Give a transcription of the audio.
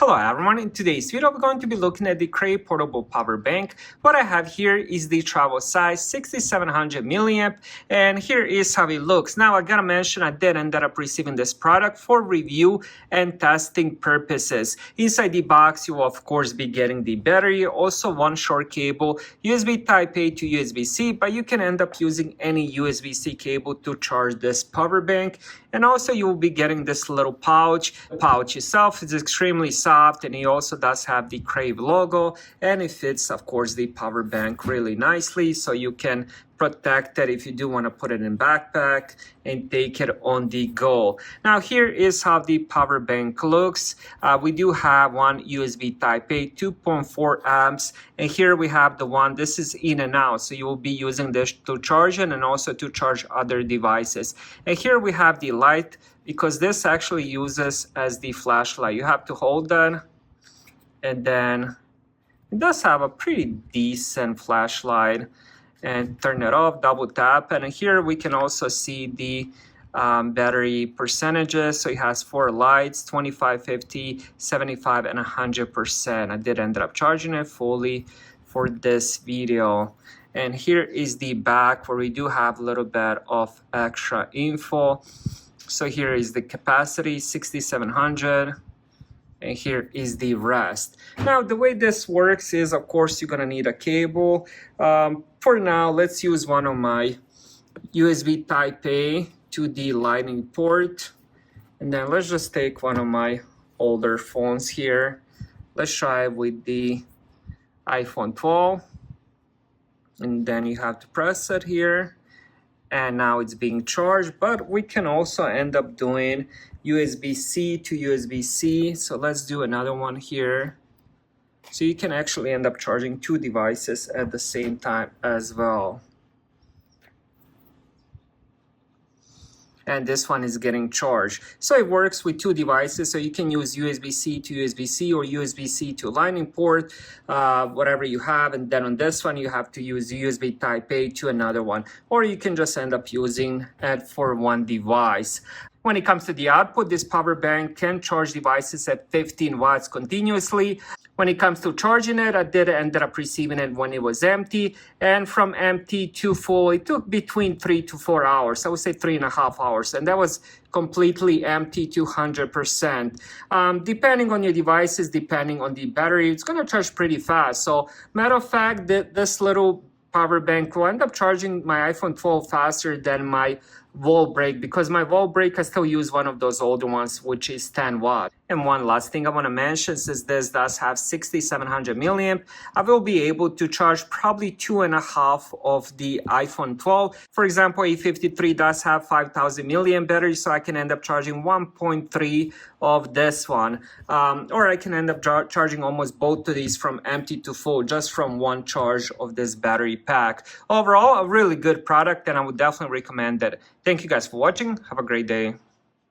Hello everyone, in today's video we're going to be looking at the Crave portable power bank. What I have here is the travel size 6700 milliamp, and here is how it looks. Now I gotta mention I did end up receiving this product for review and testing purposes. Inside the box you will of course be getting the battery, also one short cable, USB type A to USB-C, but you can end up using any USB-C cable to charge this power bank. And also you will be getting this little pouch. The pouch itself is extremely soft, and it also does have the Crave logo, and it fits of course the power bank really nicely, so you can protect it if you do want to put it in backpack and take it on the go. Now here is how the power bank looks. We do have one USB type A 2.4 amps, and here we have the one, this is in and out, so you will be using this to charge it and also to charge other devices. And here we have the light, because this actually uses as the flashlight. You have to hold that, and then it does have a pretty decent flashlight. And turn it off, double tap, and here we can also see the battery percentages. So it has 4 lights, 25, 50, 75, and 100%. I did end up charging it fully for this video. And here is the back, where we do have a little bit of extra info. So here is the capacity, 6700. And here is the rest. Now the way this works is, of course, you're gonna need a cable. For now, let's use one of my USB type A to the lightning port. And then let's just take one of my older phones here. Let's try with the iPhone 12. And then you have to press it here. And now it's being charged, but we can also end up doing USB-C to USB-C. So let's do another one here. So you can actually end up charging 2 devices at the same time as well. And this one is getting charged. So it works with 2 devices, so you can use USB-C to USB-C or USB-C to lightning port, whatever you have. And then on this one you have to use USB type A to another one, or you can just end up using it for one device. When it comes to the output, this power bank can charge devices at 15 watts continuously. When it comes to charging it, I did end up receiving it when it was empty, and from empty to full, it took between 3 to 4 hours. I would say 3.5 hours, and that was completely empty to 100%. Depending on your devices, depending on the battery, it's gonna charge pretty fast. So matter of fact, this little power bank will end up charging my iPhone 12 faster than my wall break, because my wall break I still use one of those older ones, which is 10 watts. And one last thing I want to mention, since this does have 6700 milliamp, I will be able to charge probably 2.5 of the iPhone 12. For example, A53 does have 5000 milliamp battery, so I can end up charging 1.3 of this one. Or I can end up charging almost both of these from empty to full, just from one charge of this battery pack. Overall, a really good product, and I would definitely recommend it. Thank you guys for watching. Have a great day.